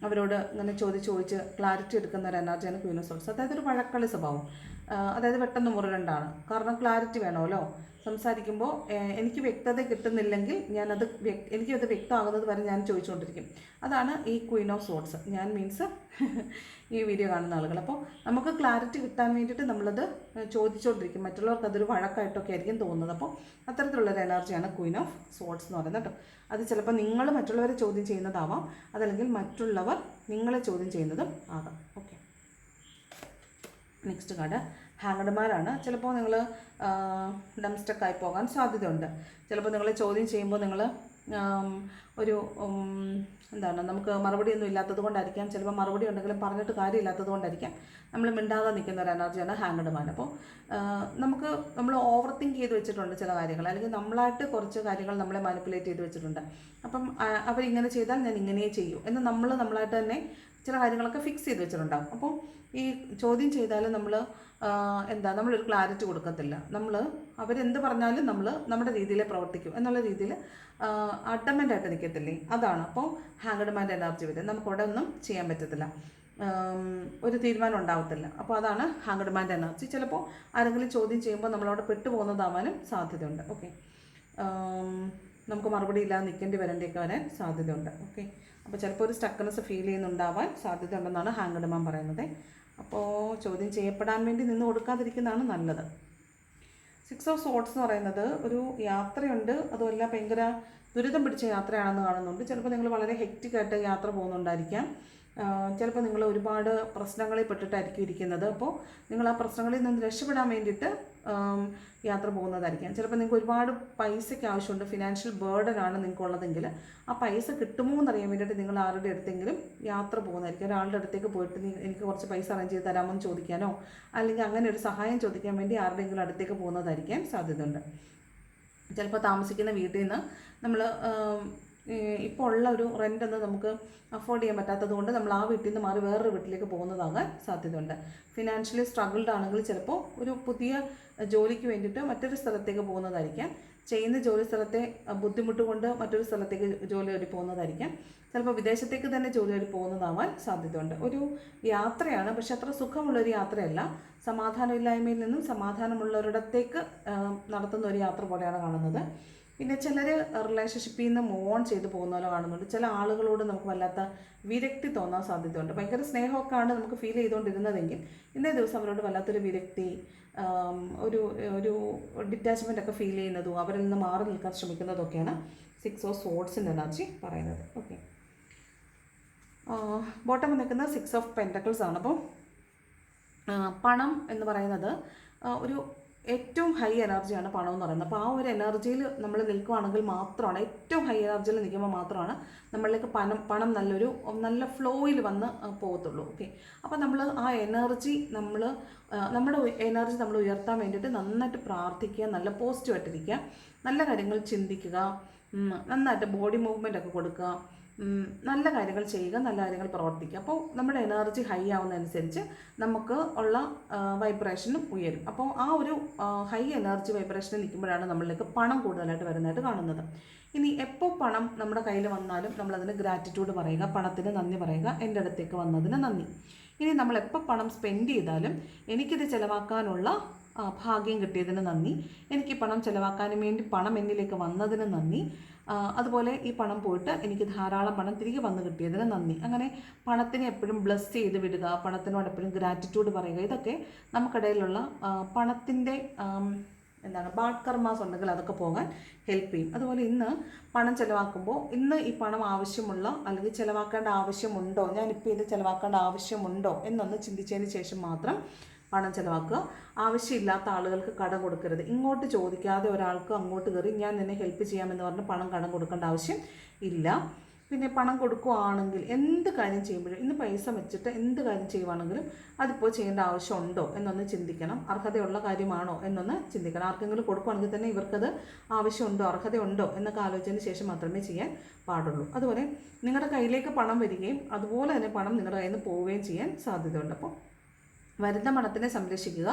അവരോട് ഇങ്ങനെ ചോദിച്ച് ക്ലാരിറ്റി എടുക്കുന്ന ഒരു എനർജിയാണ് ക്വീൻ ഓഫ് സോർട്സ്. അതായത് ഒരു വഴക്കളി സ്വഭാവം, അതായത് പെട്ടെന്ന് മുറുകണ്ടാണ്. കാരണം ക്ലാരിറ്റി വേണമല്ലോ. സംസാരിക്കുമ്പോൾ എനിക്ക് വ്യക്തത കിട്ടുന്നില്ലെങ്കിൽ എനിക്കത് വ്യക്തമാകുന്നത് വരെ ഞാൻ ചോദിച്ചുകൊണ്ടിരിക്കും. അതാണ് ഈ ക്വീൻ ഓഫ് സോർട്സ്. ഞാൻ മീൻസ് ഈ വീഡിയോ കാണുന്ന ആളുകൾ. അപ്പോൾ നമുക്ക് ക്ലാരിറ്റി കിട്ടാൻ വേണ്ടിയിട്ട് നമ്മളത് ചോദിച്ചുകൊണ്ടിരിക്കും. മറ്റുള്ളവർക്ക് അതൊരു വഴക്കായിട്ടൊക്കെ ആയിരിക്കും തോന്നുന്നത്. അപ്പോൾ അത്തരത്തിലുള്ളൊരു എനർജിയാണ് ക്വീൻ ഓഫ് സോർട്സ് എന്ന് പറയുന്നത് കേട്ടോ. അത് ചിലപ്പോൾ നിങ്ങൾ മറ്റുള്ളവരെ ചോദ്യം ചെയ്യുന്നതാവാം, അതല്ലെങ്കിൽ മറ്റുള്ളവർ നിങ്ങളെ ചോദ്യം ചെയ്യുന്നതും ആകാം. ഓക്കെ, നെക്സ്റ്റ് കാർഡ് ഹാങ്ങഡ്മാനാണ്. ചിലപ്പോൾ നിങ്ങൾ ഡംസ്റ്റക്കായി പോകാൻ സാധ്യതയുണ്ട്. ചിലപ്പോൾ നിങ്ങളെ ചോദ്യം ചെയ്യുമ്പോൾ നിങ്ങൾ നമുക്ക് മറുപടിയൊന്നും ഇല്ലാത്തത് കൊണ്ടായിരിക്കാം, ചിലപ്പോൾ മറുപടി ഉണ്ടെങ്കിലും പറഞ്ഞിട്ട് കാര്യമില്ലാത്തത് കൊണ്ടായിരിക്കാം നമ്മൾ മിണ്ടാതെ നിൽക്കുന്ന ഒരു എനർജിയാണ് ഹാങ്ങഡ്മാൻ. അപ്പോൾ നമ്മൾ ഓവർ തിങ്ക് ചെയ്ത് വെച്ചിട്ടുണ്ട് ചില കാര്യങ്ങൾ, അല്ലെങ്കിൽ നമ്മളായിട്ട് കുറച്ച് കാര്യങ്ങൾ നമ്മളെ മാനിപ്പുലേറ്റ് ചെയ്ത് വെച്ചിട്ടുണ്ട്. അപ്പം അവരിങ്ങനെ ചെയ്താൽ ഞാൻ ഇങ്ങനെ ചെയ്യൂ എന്ന് നമ്മളായിട്ട് തന്നെ ചില കാര്യങ്ങളൊക്കെ ഫിക്സ് ചെയ്ത് വെച്ചിട്ടുണ്ടാകും. അപ്പോൾ ഈ ചോദ്യം ചെയ്താൽ നമ്മളൊരു ക്ലാരിറ്റി കൊടുക്കത്തില്ല. അവരെന്ത് പറഞ്ഞാലും നമ്മുടെ രീതിയിൽ പ്രവർത്തിക്കും എന്നുള്ള രീതിയിൽ അഡമൻ്റായിട്ട് നിൽക്കത്തില്ലേ, അതാണ്. അപ്പോൾ ഹാങ്ങഡ്മാൻ്റെ എനർജി വരും. നമുക്കവിടെ ഒന്നും ചെയ്യാൻ പറ്റത്തില്ല, ഒരു തീരുമാനം ഉണ്ടാവത്തില്ല. അപ്പോൾ അതാണ് ഹാങ്ങഡ്മാൻ്റെ എനർജി. ചിലപ്പോൾ ആരെങ്കിലും ചോദ്യം ചെയ്യുമ്പോൾ നമ്മളവിടെ പെട്ടുപോകുന്നതാവാനും സാധ്യതയുണ്ട്. ഓക്കെ, നമുക്ക് മറുപടി ഇല്ലാതെ നിൽക്കേണ്ടി വരേണ്ടിയൊക്കെ വരാൻ സാധ്യതയുണ്ട്. ഓക്കെ, അപ്പോൾ ചിലപ്പോൾ ഒരു സ്റ്റക്കനെസ് ഫീൽ ചെയ്യുന്നുണ്ടാവാൻ സാധ്യതയുണ്ടെന്നാണ് ഹാങ്ങഡ്മാൻ പറയുന്നത്. അപ്പോൾ ചോദ്യം ചെയ്യപ്പെടാൻ വേണ്ടി നിന്ന് കൊടുക്കാതിരിക്കുന്നതാണ് നല്ലത്. 6 ഓഫ് സോർട്സ് എന്ന് പറയുന്നത് ഒരു യാത്രയുണ്ട്, അതുമല്ല ഭയങ്കര ദുരിതം പിടിച്ച യാത്രയാണെന്ന് കാണുന്നുണ്ട്. ചിലപ്പോൾ നിങ്ങൾ വളരെ ഹെക്റ്റിക്കായിട്ട് യാത്ര പോകുന്നുണ്ടായിരിക്കാം. ചിലപ്പോൾ നിങ്ങൾ ഒരുപാട് പ്രശ്നങ്ങളിൽ പെട്ടിട്ടായിരിക്കും ഇരിക്കുന്നത്. അപ്പോൾ നിങ്ങൾ ആ പ്രശ്നങ്ങളിൽ നിന്ന് രക്ഷപ്പെടാൻ വേണ്ടിയിട്ട് യാത്ര പോകുന്നതായിരിക്കാം. ചിലപ്പോൾ നിങ്ങൾക്ക് ഒരുപാട് പൈസയ്ക്ക് ആവശ്യമുണ്ട്, ഫിനാൻഷ്യൽ ബേർഡനാണ് നിങ്ങൾക്കുള്ളതെങ്കിൽ ആ പൈസ കിട്ടുമോ എന്നറിയാൻ വേണ്ടിയിട്ട് നിങ്ങൾ ആരുടെ അടുത്തെങ്കിലും യാത്ര പോകുന്നതായിരിക്കും. ഒരാളുടെ അടുത്തേക്ക് പോയിട്ട് എനിക്ക് കുറച്ച് പൈസ അറേഞ്ച് ചെയ്ത് തരാമോ എന്ന് ചോദിക്കാനോ അല്ലെങ്കിൽ അങ്ങനെ ഒരു സഹായം ചോദിക്കാൻ വേണ്ടി ആരുടെയെങ്കിലും അടുത്തേക്ക് പോകുന്നതായിരിക്കാൻ സാധ്യതയുണ്ട്. ചിലപ്പോൾ താമസിക്കുന്ന വീട്ടിൽ നിന്ന് നമ്മൾ ഇപ്പോൾ ഉള്ള ഒരു റെൻ്റൊന്നും നമുക്ക് അഫോർഡ് ചെയ്യാൻ പറ്റാത്തത് കൊണ്ട് നമ്മൾ ആ വീട്ടിൽ നിന്ന് മാറി വേറൊരു വീട്ടിലേക്ക് പോകുന്നതാകാൻ സാധ്യതയുണ്ട്. ഫിനാൻഷ്യലി സ്ട്രഗിൾഡ് ആണെങ്കിൽ ചിലപ്പോൾ ഒരു പുതിയ ജോലിക്ക് വേണ്ടിയിട്ട് മറ്റൊരു സ്ഥലത്തേക്ക് പോകുന്നതായിരിക്കാം. ചെയ്യുന്ന ജോലി സ്ഥലത്തെ ബുദ്ധിമുട്ട് കൊണ്ട് മറ്റൊരു സ്ഥലത്തേക്ക് ജോലി തേടി പോകുന്നതായിരിക്കാം. ചിലപ്പോൾ വിദേശത്തേക്ക് തന്നെ ജോലി തേടി പോകുന്നതാവാൻ സാധ്യതയുണ്ട്. ഒരു യാത്രയാണ്, പക്ഷെ അത്ര സുഖമുള്ളൊരു യാത്രയല്ല. സമാധാനമില്ലായ്മയിൽ നിന്നും സമാധാനമുള്ളൊരിടത്തേക്ക് നടത്തുന്ന ഒരു യാത്ര പോലെയാണ് കാണുന്നത്. പിന്നെ ചിലർ റിലേഷൻഷിപ്പിൽ നിന്ന് മൂവ് ഓൺ ചെയ്ത് പോകുന്ന പോലെ കാണുന്നുണ്ട്. ചില ആളുകളോട് നമുക്ക് വല്ലാത്ത വിരക്തി തോന്നാൻ സാധ്യതയുണ്ട്. ഭയങ്കര സ്നേഹമൊക്കെയാണ് നമുക്ക് ഫീൽ ചെയ്തുകൊണ്ടിരുന്നതെങ്കിൽ ഇന്നേ ദിവസം അവരോട് വല്ലാത്തൊരു വിരക്തി, ഒരു ഒരു ഡിറ്റാച്ച്മെൻ്റ് ഒക്കെ ഫീൽ ചെയ്യുന്നതും അവരിൽ നിന്ന് മാറി നിൽക്കാൻ ശ്രമിക്കുന്നതൊക്കെയാണ് 6 ഓഫ് സോർഡ്സിൻ്റെ എനർജി പറയുന്നത്. ഓക്കെ, ബോട്ടം നിൽക്കുന്ന 6 ഓഫ് പെൻറ്റക്കിൾസ് ആണ്. അപ്പോൾ പണം എന്ന് പറയുന്നത് ഒരു ഏറ്റവും ഹൈ എനർജിയാണ് പണം എന്ന് പറയുന്നത്. അപ്പോൾ ആ ഒരു എനർജിയിൽ നമ്മൾ നിൽക്കുകയാണെങ്കിൽ മാത്രമാണ്, ഏറ്റവും ഹൈ എനർജിയിൽ നിൽക്കുമ്പോൾ മാത്രമാണ് നമ്മളിലേക്ക് പണം നല്ല ഫ്ലോയിൽ വന്ന് പോകത്തുള്ളൂ. ഓക്കെ, അപ്പോൾ നമ്മൾ ആ എനർജി നമ്മുടെ എനർജി നമ്മൾ ഉയർത്താൻ വേണ്ടിയിട്ട് നന്നായിട്ട് പ്രാർത്ഥിക്കുക, നല്ല പോസിറ്റീവായിട്ടിരിക്കുക, നല്ല കാര്യങ്ങൾ ചിന്തിക്കുക, നന്നായിട്ട് ബോഡി മൂവ്മെൻ്റ് ഒക്കെ കൊടുക്കുക, നല്ല കാര്യങ്ങൾ ചെയ്യുക, നല്ല കാര്യങ്ങൾ പ്രവർത്തിക്കുക. അപ്പോൾ നമ്മുടെ എനർജി ഹൈ ആവുന്നതനുസരിച്ച് നമുക്ക് ഉള്ള വൈബ്രേഷനും ഉയരും. അപ്പോൾ ആ ഒരു ഹൈ എനർജി വൈബ്രേഷനിൽ നിൽക്കുമ്പോഴാണ് നമ്മളിലേക്ക് പണം കൂടുതലായിട്ട് വരുന്നതായിട്ട് കാണുന്നത്. ഇനി എപ്പോൾ പണം നമ്മുടെ കയ്യിൽ വന്നാലും നമ്മളതിന് ഗ്രാറ്റിറ്റ്യൂഡ് പറയുക, പണത്തിന് നന്ദി പറയുക, എൻ്റെ അടുത്തേക്ക് വന്നതിന് നന്ദി. ഇനി നമ്മളെപ്പോൾ പണം സ്പെൻഡ് ചെയ്താലും എനിക്കിത് ചിലവാക്കാനുള്ള ഭാഗ്യം കിട്ടിയതിന് നന്ദി, എനിക്ക് പണം ചിലവാക്കാനും വേണ്ടി പണം എന്നിലേക്ക് വന്നതിന് നന്ദി, അതുപോലെ ഈ പണം പോയിട്ട് എനിക്ക് ധാരാളം പണം തിരികെ വന്ന് കിട്ടിയതിന് നന്ദി. അങ്ങനെ പണത്തിനെ എപ്പോഴും ബ്ലെസ് ചെയ്ത് വിടുക, പണത്തിനോട് എപ്പോഴും ഗ്രാറ്റിറ്റ്യൂഡ് പറയുക, ഇതൊക്കെ നമുക്കിടയിലുള്ള പണത്തിൻ്റെ ബാഡ് കർമാസ് ഉണ്ടെങ്കിൽ അതൊക്കെ പോകാൻ ഹെൽപ്പ് ചെയ്യും. അതുപോലെ ഇന്ന് പണം ചിലവാക്കുമ്പോൾ ഇന്ന് ഈ പണം ആവശ്യമുള്ള അല്ലെങ്കിൽ ചിലവാക്കേണ്ട ആവശ്യമുണ്ടോ, ഞാനിപ്പോൾ ഇത് ചിലവാക്കേണ്ട ആവശ്യമുണ്ടോ എന്നൊന്ന് ചിന്തിച്ചതിന് ശേഷം മാത്രം പണം ചിലവാക്കുക. ആവശ്യമില്ലാത്ത ആളുകൾക്ക് കടം കൊടുക്കരുത്. ഇങ്ങോട്ട് ചോദിക്കാതെ ഒരാൾക്ക് അങ്ങോട്ട് കയറി ഞാൻ നിന്നെ ഹെൽപ്പ് ചെയ്യാമെന്ന് പറഞ്ഞ് പണം കടം കൊടുക്കേണ്ട ആവശ്യം ഇല്ല. പിന്നെ പണം കൊടുക്കുകയാണെങ്കിൽ എന്ത് കാര്യം ചെയ്യുമ്പോഴും ഇന്ന് പൈസ വെച്ചിട്ട് എന്ത് കാര്യം ചെയ്യുവാണെങ്കിലും അതിപ്പോൾ ചെയ്യേണ്ട ആവശ്യമുണ്ടോ എന്നൊന്ന് ചിന്തിക്കണം. അർഹതയുള്ള കാര്യമാണോ എന്നൊന്ന് ചിന്തിക്കണം. ആർക്കെങ്കിലും കൊടുക്കുകയാണെങ്കിൽ തന്നെ ഇവർക്കത് ആവശ്യമുണ്ടോ, അർഹതയുണ്ടോ എന്നൊക്കെ ആലോചിച്ചതിന് ശേഷം മാത്രമേ ചെയ്യാൻ പാടുള്ളൂ. അതുപോലെ നിങ്ങളുടെ കയ്യിലേക്ക് പണം വരികയും അതുപോലെ തന്നെ പണം നിങ്ങളുടെ കയ്യിൽ നിന്ന് പോവുകയും ചെയ്യാൻ സാധ്യതയുണ്ട്. അപ്പോൾ വരുന്ന പണത്തിനെ സംരക്ഷിക്കുക.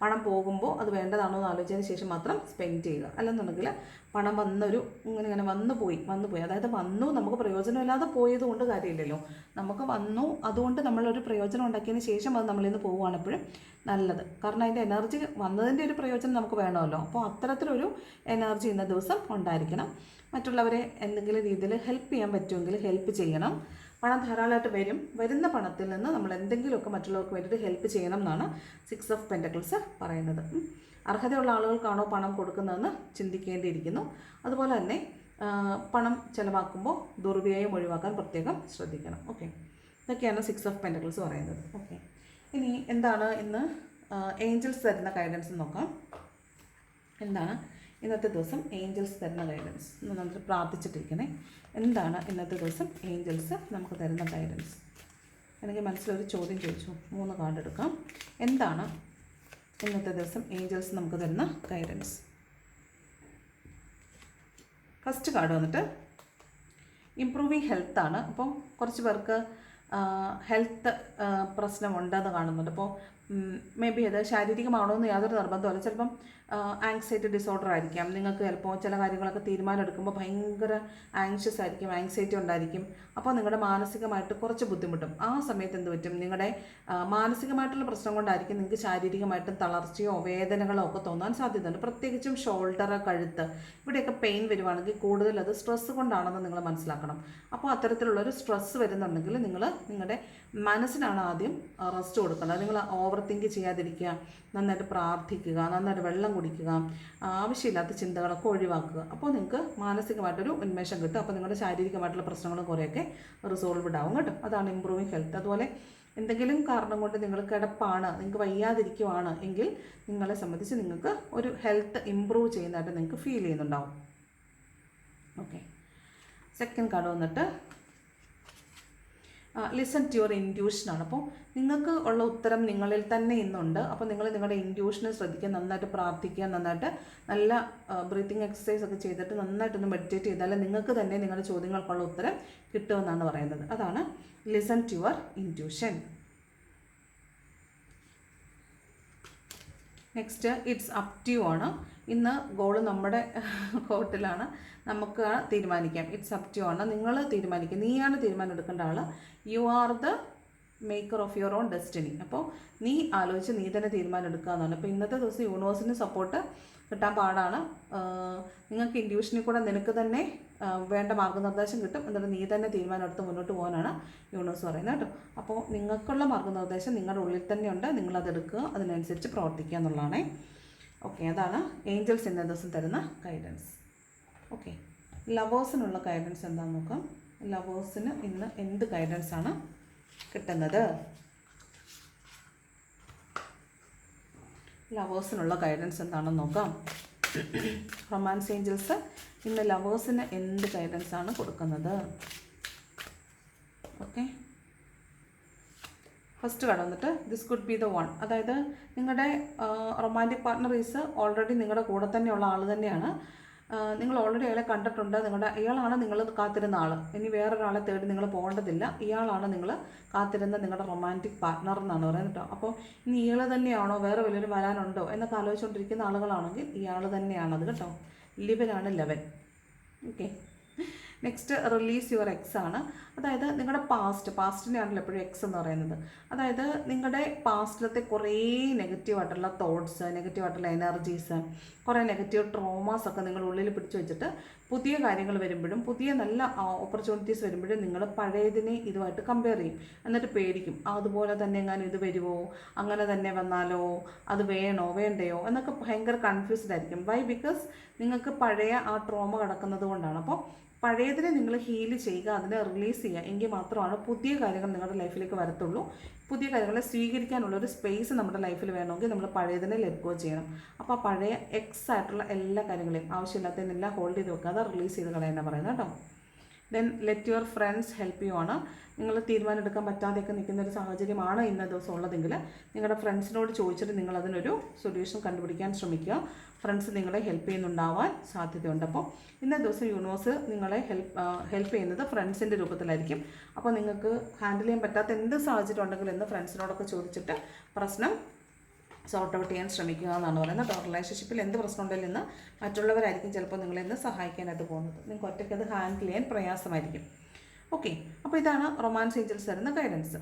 പണം പോകുമ്പോൾ അത് വേണ്ടതാണോ എന്ന് ആലോചിച്ചതിന് ശേഷം മാത്രം സ്പെൻഡ് ചെയ്യുക. അല്ലെന്നുണ്ടെങ്കിൽ പണം ഇങ്ങനെ വന്നു പോയി അതായത് വന്നു നമുക്ക് പ്രയോജനമില്ലാതെ പോയത് കൊണ്ട് കാര്യമില്ലല്ലോ. നമുക്ക് വന്നു, അതുകൊണ്ട് നമ്മളൊരു പ്രയോജനം ഉണ്ടാക്കിയതിന് ശേഷം അത് നമ്മളിൽ നിന്ന് പോവുകയാണ് എപ്പോഴും നല്ലത്. കാരണം അതിൻ്റെ എനർജി വന്നതിൻ്റെ ഒരു പ്രയോജനം നമുക്ക് വേണമല്ലോ. അപ്പോൾ അത്തരത്തിലൊരു എനർജി ഇന്ന ദിവസം ഉണ്ടായിരിക്കണം. മറ്റുള്ളവരെ എന്തെങ്കിലും രീതിയിൽ ഹെൽപ്പ് ചെയ്യാൻ പറ്റുമെങ്കിൽ ഹെൽപ്പ് ചെയ്യണം. പണം ധാരാളമായിട്ട് വരുന്ന പണത്തിൽ നിന്ന് നമ്മൾ എന്തെങ്കിലുമൊക്കെ മറ്റുള്ളവർക്ക് വേണ്ടിയിട്ട് ഹെൽപ്പ് ചെയ്യണം എന്നാണ് 6 ഓഫ് പെൻറ്റക്കിൾസ് പറയുന്നത്. അർഹതയുള്ള ആളുകൾക്കാണോ പണം കൊടുക്കുന്നതെന്ന് ചിന്തിക്കേണ്ടിയിരിക്കുന്നു. അതുപോലെ തന്നെ പണം ചിലവാക്കുമ്പോൾ ദുർവ്യയം ഒഴിവാക്കാൻ പ്രത്യേകം ശ്രദ്ധിക്കണം. ഓക്കെ, ഇതൊക്കെയാണ് 6 ഓഫ് പെൻറ്റക്കിൾസ് പറയുന്നത്. ഓക്കെ, ഇനി എന്താണ് ഇന്ന് ഏഞ്ചൽസ് തരുന്ന ഗൈഡൻസ് നോക്കാം. എന്താണ് ഇന്നത്തെ ദിവസം ഏഞ്ചൽസ് തരുന്ന ഗൈഡൻസ് എന്ന് നമ്മൾ പ്രാർത്ഥിച്ചിട്ടിരിക്കണേ. എന്താണ് ഇന്നത്തെ ദിവസം ഏഞ്ചൽസ് നമുക്ക് തരുന്ന ഗൈഡൻസ്? എനിക്ക് മനസ്സിലൊരു ചോദ്യം ചോദിച്ചു. 3 കാർഡ് എടുക്കാം. എന്താണ് ഇന്നത്തെ ദിവസം ഏഞ്ചൽസ് നമുക്ക് തരുന്ന ഗൈഡൻസ്? ഫസ്റ്റ് കാർഡ് വന്നിട്ട് ഇംപ്രൂവിങ് ഹെൽത്താണ്. അപ്പോൾ കുറച്ച് പേർക്ക് ഹെൽത്ത് പ്രശ്നമുണ്ടെന്ന് കാണുന്നുണ്ട്. അപ്പോൾ മേ ബി അത് ശാരീരികമാണോ എന്ന് യാതൊരു നിർബന്ധമല്ല. ചിലപ്പം ആങ്സൈറ്റി ഡിസോർഡർ ആയിരിക്കാം. നിങ്ങൾക്ക് ചിലപ്പോൾ ചില കാര്യങ്ങളൊക്കെ തീരുമാനം എടുക്കുമ്പോൾ ഭയങ്കര ആങ്ഷ്യസ് ആയിരിക്കും, ആങ്സൈറ്റി ഉണ്ടായിരിക്കും. അപ്പോൾ നിങ്ങളുടെ മാനസികമായിട്ട് കുറച്ച് ബുദ്ധിമുട്ടും. ആ സമയത്ത് എന്ത് പറ്റും, നിങ്ങളുടെ മാനസികമായിട്ടുള്ള പ്രശ്നം കൊണ്ടായിരിക്കും നിങ്ങൾക്ക് ശാരീരികമായിട്ടും തളർച്ചയോ വേദനകളോ ഒക്കെ തോന്നാൻ സാധ്യതയുണ്ട്. പ്രത്യേകിച്ചും ഷോൾഡർ, കഴുത്ത് ഇവിടെയൊക്കെ പെയിൻ വരുവാണെങ്കിൽ കൂടുതൽ അത് സ്ട്രെസ്സ് കൊണ്ടാണെന്ന് നിങ്ങൾ മനസ്സിലാക്കണം. അപ്പോൾ അത്തരത്തിലുള്ളൊരു സ്ട്രെസ്സ് വരുന്നുണ്ടെങ്കിൽ നിങ്ങൾ നിങ്ങളുടെ മനസ്സിനാണ് ആദ്യം റെസ്റ്റ് കൊടുക്കേണ്ടത്. നിങ്ങൾ ഓവർ തിങ്ക് ചെയ്യാതിരിക്കുക, നന്നായിട്ട് പ്രാർത്ഥിക്കുക, നന്നായിട്ട് വെള്ളം കുടിക്കുക, ആവശ്യമില്ലാത്ത ചിന്തകളൊക്കെ ഒഴിവാക്കുക. അപ്പോൾ നിങ്ങൾക്ക് മാനസികമായിട്ടൊരു ഉന്മേഷം കിട്ടും. അപ്പോൾ നിങ്ങളുടെ ശാരീരികമായിട്ടുള്ള പ്രശ്നങ്ങളും കുറേയൊക്കെ റിസോൾവ്ഡ് ആവും കേട്ടോ. അതാണ് ഇംപ്രൂവിങ് ഹെൽത്ത്. അതുപോലെ എന്തെങ്കിലും കാരണം കൊണ്ട് നിങ്ങൾ കിടപ്പാണ്, നിങ്ങൾക്ക് വയ്യാതിരിക്കുവാണ് എങ്കിൽ നിങ്ങളെ സംബന്ധിച്ച് നിങ്ങൾക്ക് ഒരു ഹെൽത്ത് ഇമ്പ്രൂവ് ചെയ്യുന്നതായിട്ട് നിങ്ങൾക്ക് ഫീൽ ചെയ്യുന്നുണ്ടാവും. ഓക്കെ, സെക്കൻഡ് കാർഡ് വന്നിട്ട് ലിസൺ ടു യുവർ ഇൻറ്റ്യൂഷനാണ്. അപ്പോൾ നിങ്ങൾക്ക് ഉള്ള ഉത്തരം നിങ്ങളിൽ തന്നെ ഇന്നുണ്ട്. അപ്പോൾ നിങ്ങൾ നിങ്ങളുടെ ഇൻറ്റ്യൂഷനെ ശ്രദ്ധിക്കുക, നന്നായിട്ട് പ്രാർത്ഥിക്കുക, നന്നായിട്ട് നല്ല ബ്രീത്തിങ് എക്സസൈസ് ഒക്കെ ചെയ്തിട്ട് നന്നായിട്ടൊന്ന് മെഡിറ്റേറ്റ് ചെയ്താൽ നിങ്ങൾക്ക് തന്നെ നിങ്ങളുടെ ചോദ്യങ്ങൾക്കുള്ള ഉത്തരം കിട്ടുമെന്നാണ് പറയുന്നത്. അതാണ് listen to your intuition. Next it's up to you ആണ്. ഇന്ന് ഗോൾ നമ്മുടെ കോർട്ടിലാണ്, നമുക്ക് തീരുമാനിക്കാം. ഇറ്റ്സ് അപ് ടു യു ആണ്, നിങ്ങൾ തീരുമാനിക്കുക, നീയാണ് തീരുമാനം എടുക്കേണ്ട ആൾ. You are the maker of your own destiny. അപ്പോൾ നീ ആലോചിച്ച് നീ തന്നെ തീരുമാനം എടുക്കുക എന്നാണ്. അപ്പോൾ ഇന്നത്തെ ദിവസം യൂണിവേഴ്സിന് സപ്പോർട്ട് കിട്ടാൻ പാടാണ്. നിങ്ങൾക്ക് ഇൻഡ്യൂഷനിൽ കൂടെ നിനക്ക് തന്നെ വേണ്ട മാർഗ്ഗനിർദ്ദേശം കിട്ടും. എന്നിട്ട് നീ തന്നെ തീരുമാനം എടുത്ത് മുന്നോട്ട് പോകാനാണ് യൂണിവേഴ്സ് പറയുന്നത് കേട്ടോ. അപ്പോൾ നിങ്ങൾക്കുള്ള മാർഗ്ഗനിർദ്ദേശം നിങ്ങളുടെ ഉള്ളിൽ തന്നെയുണ്ട്, നിങ്ങളതെടുക്കുക, അതിനനുസരിച്ച് പ്രവർത്തിക്കുക എന്നുള്ളതാണ്. ഓക്കെ, അതാണ് ഏഞ്ചൽസ് ഇന്നത്തെ ദിവസം തരുന്ന ഗൈഡൻസ്. ഓക്കെ, ലവേഴ്സിനുള്ള ഗൈഡൻസ് എന്താണെന്ന് നോക്കാം. ലവേഴ്സിന് ഇന്ന് എന്ത് ഗൈഡൻസാണ് കിട്ടുന്നത്? ലവേഴ്സിനുള്ള ഗൈഡൻസ് എന്താണെന്ന് നോക്കാം. റൊമാൻസ് ഏഞ്ചൽസ് ഇന്ന് ലവേഴ്സിന് എന്ത് ഗൈഡൻസാണ് കൊടുക്കുന്നത്? ഓക്കെ, ഫസ്റ്റ് കാർഡ് വന്നിട്ട് this could be the one. അതായത് നിങ്ങളുടെ റൊമാൻറ്റിക് പാർട്ട്ണർ ഈസ് ഓൾറെഡി നിങ്ങളുടെ കൂടെ തന്നെയുള്ള ആൾ തന്നെയാണ്. നിങ്ങൾ ഓൾറെഡി അയാളെ കണ്ടിട്ടുണ്ട്. ഇയാളാണ് നിങ്ങൾ കാത്തിരുന്ന ആൾ. ഇനി വേറൊരാളെ തേടി നിങ്ങൾ പോകേണ്ടതില്ല. ഇയാളാണ് നിങ്ങൾ കാത്തിരുന്ന നിങ്ങളുടെ റൊമാൻറ്റിക് പാർട്ട്ണർ എന്നാണ് പറയുന്നത് കേട്ടോ. അപ്പോൾ ഇനി ഇയാൾ തന്നെയാണോ വേറെ വലിയൊരു വരാനുണ്ടോ എന്നൊക്കെ ആലോചിച്ചുകൊണ്ടിരിക്കുന്ന ആളുകളാണെങ്കിൽ ഇയാൾ തന്നെയാണത് കേട്ടോ. ലിവനാണ് 11. Okay, next release your X ആണ്. അതായത് നിങ്ങളുടെ പാസ്റ്റിനെയാണല്ലോ എപ്പോഴും എക്സ് എന്ന് പറയുന്നത്. അതായത് നിങ്ങളുടെ പാസ്റ്റിലത്തെ കുറേ നെഗറ്റീവായിട്ടുള്ള തോട്ട്സ്, നെഗറ്റീവായിട്ടുള്ള എനർജീസ്, കുറേ നെഗറ്റീവ് ട്രോമാസ് ഒക്കെ നിങ്ങൾ ഉള്ളിൽ പിടിച്ചു വെച്ചിട്ട് പുതിയ കാര്യങ്ങൾ വരുമ്പോഴും പുതിയ നല്ല ഓപ്പർച്യൂണിറ്റീസ് വരുമ്പോഴും നിങ്ങൾ പഴയതിനെ ഇതുമായിട്ട് കമ്പയർ ചെയ്യും. എന്നിട്ട് പേടിക്കും, അതുപോലെ തന്നെ എങ്ങാനും ഇത് വരുമോ, അങ്ങനെ തന്നെ വന്നാലോ, അത് വേണോ വേണ്ടയോ എന്നൊക്കെ ഭയങ്കര കൺഫ്യൂസ്ഡ് ആയിരിക്കും. വൈ? ബിക്കോസ് നിങ്ങൾക്ക് പഴയ ആ ട്രോമ കിടക്കുന്നത് കൊണ്ടാണ്. അപ്പോൾ പഴയതിനെ നിങ്ങൾ ഹീൽ ചെയ്യുക, അതിനെ റിലീസ് ചെയ്യുക, എങ്കിൽ മാത്രമാണ് പുതിയ കാര്യങ്ങൾ നിങ്ങളുടെ ലൈഫിലേക്ക് വരത്തുള്ളൂ. പുതിയ കാര്യങ്ങളെ സ്വീകരിക്കാനുള്ളൊരു സ്പേസ് നമ്മുടെ ലൈഫിൽ വേണമെങ്കിൽ നമ്മൾ പഴയതിനെ ലെറ്റ് ഗോ ചെയ്യണം. അപ്പോൾ ആ പഴയ എക്സ് ആയിട്ടുള്ള എല്ലാ കാര്യങ്ങളെയും ആവശ്യമില്ലാത്തതിനെല്ലാം ഹോൾഡ് ചെയ്ത് വെക്കുക, അത് റിലീസ് ചെയ്ത് കളയാനാണ് പറയുന്നത് കേട്ടോ. Then let your friends help you ആണ്. നിങ്ങൾ തീരുമാനം എടുക്കാൻ പറ്റാതെയൊക്കെ നിൽക്കുന്ന ഒരു സാഹചര്യമാണ് ഇന്ന ദിവസം ഉള്ളതെങ്കിൽ നിങ്ങളുടെ ഫ്രണ്ട്സിനോട് ചോദിച്ചിട്ട് നിങ്ങൾ അതിനൊരു സൊല്യൂഷൻ കണ്ടുപിടിക്കാൻ ശ്രമിക്കുക. ഫ്രണ്ട്സ് നിങ്ങളെ ഹെൽപ്പ് ചെയ്യുന്നുണ്ടാവാൻ സാധ്യതയുണ്ട്. അപ്പോൾ ഇന്നത്തെ ദിവസം യൂണിവേഴ്സ് നിങ്ങളെ ഹെൽപ്പ് ചെയ്യുന്നത് ഫ്രണ്ട്സിൻ്റെ രൂപത്തിലായിരിക്കും. അപ്പോൾ നിങ്ങൾക്ക് ഹാൻഡിൽ ചെയ്യാൻ പറ്റാത്ത എന്ത് സാഹചര്യം ഉണ്ടെങ്കിലും ഇന്ന് ഫ്രണ്ട്സിനോടൊക്കെ ചോദിച്ചിട്ട് പ്രശ്നം സോർട്ട് ഔട്ട് ചെയ്യാൻ ശ്രമിക്കുക എന്നാണ് പറയുന്നത്. റിലേഷൻഷിപ്പിൽ എന്ത് പ്രശ്നം ഉണ്ടെങ്കിൽ ഇന്ന് മറ്റുള്ളവരായിരിക്കും ചിലപ്പോൾ നിങ്ങളിന്ന് സഹായിക്കാനായിട്ട് പോകുന്നത്. നിങ്ങൾക്ക് ഒറ്റയ്ക്ക് അത് ഹാൻഡിൽ ചെയ്യാൻ പ്രയാസമായിരിക്കും. ഓക്കെ, അപ്പോൾ ഇതാണ് റൊമാൻസ് ഏഞ്ചൽസ് തരുന്ന ഗൈഡൻസ്.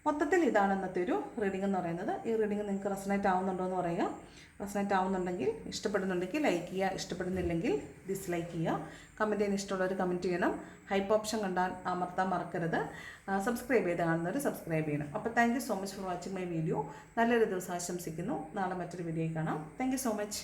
മൊത്തത്തിൽ ഇതാണ് ഇന്നത്തെ ഒരു റീഡിംഗ് എന്ന് പറയുന്നത്. ഈ റീഡിംഗ് നിങ്ങൾക്ക് റെസനേറ്റ് ആവുന്നുണ്ടോ എന്ന് പറയുക. റെസനേറ്റ് ആവുന്നുണ്ടെങ്കിൽ, ഇഷ്ടപ്പെടുന്നുണ്ടെങ്കിൽ ലൈക്ക് ചെയ്യുക, ഇഷ്ടപ്പെടുന്നില്ലെങ്കിൽ ഡിസ്ലൈക്ക് ചെയ്യുക. കമൻറ്റ് ചെയ്യാൻ ഇഷ്ടമുള്ളവർ കമൻറ്റ് ചെയ്യണം. ഹൈപ്പ് ഓപ്ഷൻ കണ്ടാൽ അമർത്താൻ മറക്കരുത്. സബ്സ്ക്രൈബ് ചെയ്ത് കാണുന്നവർ സബ്സ്ക്രൈബ് ചെയ്യണം. അപ്പോൾ thank you so much for watching my video. നല്ലൊരു ദിവസം ആശംസിക്കുന്നു. നാളെ മറ്റൊരു വീഡിയോയിൽ കാണാം. Thank you so much.